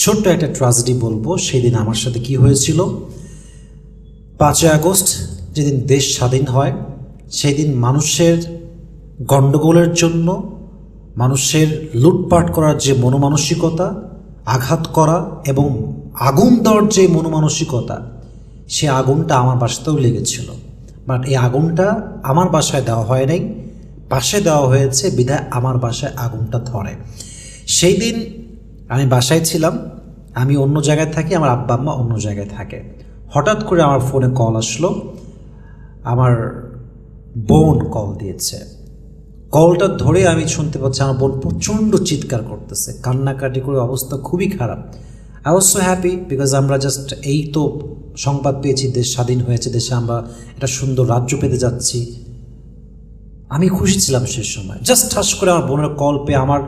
ছোট্ট একটা ট্র্যাজেডি বলবো। সেদিন আমার সাথে কি হয়েছিল। 5ই আগস্ট যেদিন দেশ স্বাধীন হয়, সেদিন মানুষের গণ্ডগোলের জন্য, মানুষের লুটপাট করার যে মনোমানসিকতা, আঘাত করা এবং আগুন দেওয়ার যে মনোমানসিকতা, সে আগুনটা আমার বাসাতেও লেগেছিল। বাট এই আগুনটা আমার বাসায় দেওয়া হয় নাই, পাশে দেওয়া হয়েছে বিধায় আমার বাসায় আগুনটা ধরে। সেই দিন আমি বাসায় ছিলাম, আমি অন্য জায়গায় থাকি, আমার আব্বা আম্মা অন্য জায়গায় থাকে। হঠাৎ করে আমার ফোনে কল আসলো, আমার বোন কল দিয়েছে। কলটা ধরে আমি শুনতে পাচ্ছি আমার বোন প্রচণ্ড চিৎকার করতেছে, কান্নাকাটি করে, অবস্থা খুবই খারাপ। I was so happy because আমরা জাস্ট এই তো সংবাদ পেয়েছি, দেশ স্বাধীন হয়েছে, দেশে আমরা একটা সুন্দর রাজ্য পেতে যাচ্ছি। আমি খুশি ছিলাম সেই সময়। জাস্ট ঠাস করে আমার বোনের কল পেয়ে আমার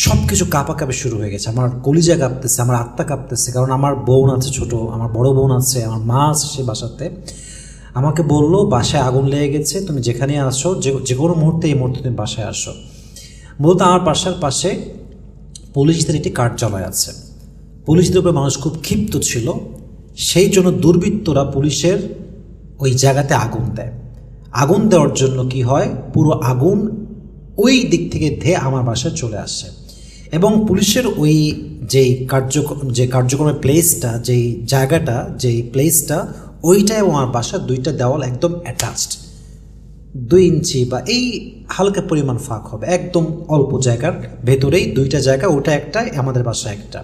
সব কিছু কাঁপাকাঁপি শুরু হয়ে গেছে। আমার কলিজা কাঁপতেছে, আমার আত্মা কাঁপতেছে, কারণ আমার বোন আছে ছোট, আমার বড় বোন আছে, আমার মা আছে সে বাসাতে। আমাকে বললো বাসায় আগুন লেগে গেছে, তুমি যেখানে আসো, যে কোনো মুহূর্তে, এই মুহূর্তে তুমি বাসায় আসো। বলতো আমার বাসার পাশে পুলিশদের একটি কার্যালয় আছে। পুলিশদের উপরে মানুষ খুব ক্ষিপ্ত ছিল, সেই জন্য দুর্বৃত্তরা পুলিশের ওই জায়গাতে আগুন দেয়। আগুন দেওয়ার জন্য কি হয়, পুরো আগুন ওই দিক থেকে ধেয়ে আমার বাসায় চলে আসে। এবং পুলিশের ওই যে কার্যক্রমের প্লেসটা, যেই জায়গাটা, যেই প্লেসটা, ওইটাই আমার বাসার দুইটা দেওয়াল একদম অ্যাটাচড। 2 ইঞ্চি বা এই হালকা পরিমাণ ফাঁক হবে, একদম অল্প জায়গার ভেতরেই দুইটা জায়গা, ওটা একটা, আমাদের বাসা একটা।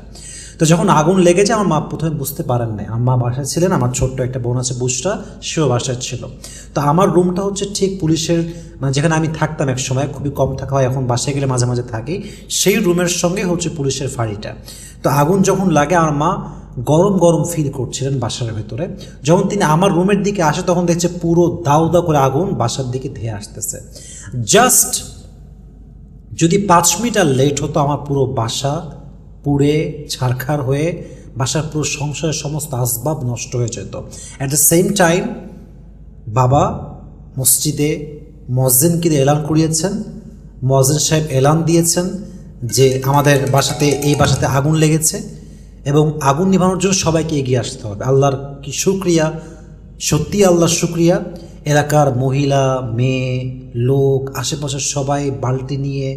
তো যখন আগুন লেগেছে, আমার মা প্রথমে বুঝতে পারেন নাই। আমার মা বাসায় ছিলেন, আমার ছোট্ট একটা বোন আছে বুসরা, সেও বাসায় ছিল। তো আমার রুমটা হচ্ছে ঠিক পুলিশের, মানে যেখানে আমি থাকতাম এক সময়, খুবই কম থাকা হয়, এখন বাসায় গেলে মাঝে মাঝে থাকি, সেই রুমের সঙ্গে হচ্ছে পুলিশের ফাঁড়িটা। তো আগুন যখন লাগে, আমার মা গরম গরম ফিল করছিলেন বাসার ভেতরে। যখন তিনি আমার রুমের দিকে আসে, তখন দেখছে পুরো দাউ দাউ করে আগুন বাসার দিকে ধেয়ে আসতেছে। জাস্ট যদি 5 মিনিট আর লেট হতো, আমার পুরো বাসা পুড়ে ছারখার হয়ে বাসার পুরো সংসারের সমস্ত আসবাব নষ্ট হয়ে যেত। অ্যাট দ্য সেম টাইম বাবা মসজিদে মুয়াজ্জিনকে এলান করিয়েছেন। মুয়াজ্জিন সাহেব এলান দিয়েছেন যে আমাদের বাসাতে, এই বাসাতে আগুন লেগেছে এবং আগুন নিভানোর জন্য সবাইকে এগিয়ে আসতে হবে। আল্লাহর কি শুকরিয়া, সত্যি আল্লাহর শুকরিয়া। এলাকার মহিলা, মেয়ে, লোক, আশেপাশের সবাই বালতি নিয়ে,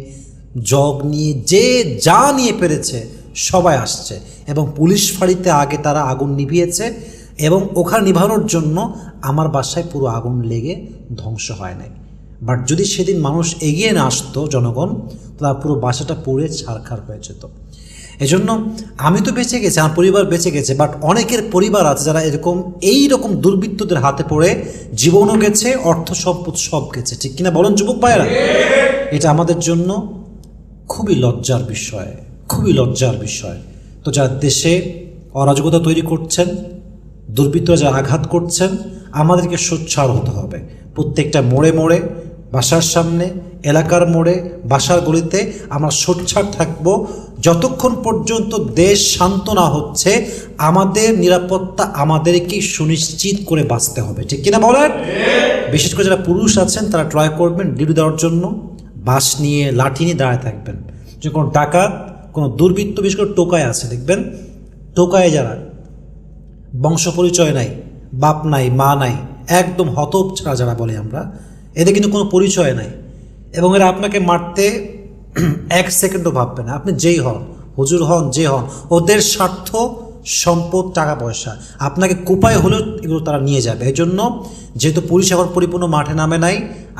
জগ নিয়ে, যে যা নিয়ে পেরেছে সবাই আসছে এবং পুলিশ ফাঁড়িতে আগে তারা আগুন নিভিয়েছে। এবং ওখানে নিভানোর জন্য আমার বাসায় পুরো আগুন লেগে ধ্বংস হয় নাই। বাট যদি সেদিন মানুষ এগিয়ে না আসতো, জনগণ, তারা পুরো বাসাটা পুড়ে ছারখার হয়ে যেত। এজন্য আমি তো বেঁচে গেছি, আমার পরিবার বেঁচে গেছে, বাট অনেকের পরিবার আছে যারা এই রকম দুর্বৃত্তদের হাতে পড়ে জীবনও গেছে, অর্থ সম্পদ সব গেছে। ঠিক কিনা বলেন যুবক ভাইয়েরা? এটা আমাদের জন্য খুবই লজ্জার বিষয়, খুবই লজ্জার বিষয়। তো যারা দেশে অরাজকতা তৈরি করছেন, দুর্বৃত্তরা যারা আঘাত করছেন, আমাদেরকে সোচ্চার হতে হবে। প্রত্যেকটা মোড়ে মোড়ে, বাসার সামনে, এলাকার মোড়ে, বাসার গলিতে আমরা সোচ্চার থাকব। যতক্ষণ পর্যন্ত দেশ শান্ত না হচ্ছে, আমাদের নিরাপত্তা আমাদেরকেই সুনিশ্চিত করে বাঁচতে হবে। ঠিক কিনা বলেন? বিশেষ করে যারা পুরুষ আছেন, তারা ট্রাই করবেন ডিউটি দেওয়ার জন্য বাঁশ নিয়ে, লাঠি নিয়ে দাঁড়ায় থাকবেন। যে কোনো ডাকাত, কোনো দুর্বৃত্ত, বিশেষ করে টোকায় আছে, দেখবেন টোকায় যারা বংশ পরিচয় নাই, বাপ নাই, মা নাই, একদম হতপ ছাড়া যারা বলে আমরা, এদের কিন্তু কোনো পরিচয় নাই এবং এরা আপনাকে মারতে 1 সেকেন্ডও ভাববে না। আপনি যেই হন, হুজুর হন, যে হন, ওদের স্বার্থ, সম্পদ, টাকা পয়সা, আপনাকে কোপায় হলেও এগুলো তারা নিয়ে যাবে। এই জন্য যেহেতু পুলিশ এখন পরিপূর্ণ মাঠে নামে নাই,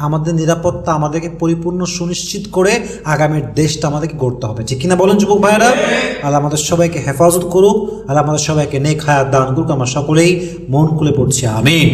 আমাদের নিরাপত্তা আমাদেরকে পরিপূর্ণ সুনিশ্চিত করে আগামীর দেশটা আমাদেরকে গড়তে হবে। ঠিক কিনা বলেন যুবক ভাইয়েরা? আল্লাহ আমাদের সবাইকে হেফাজত করুক, আল্লাহ আমাদের সবাইকে নেক হায়াত দান করুক। আমরা সকলেই মন খুলে পড়ছি আমিন।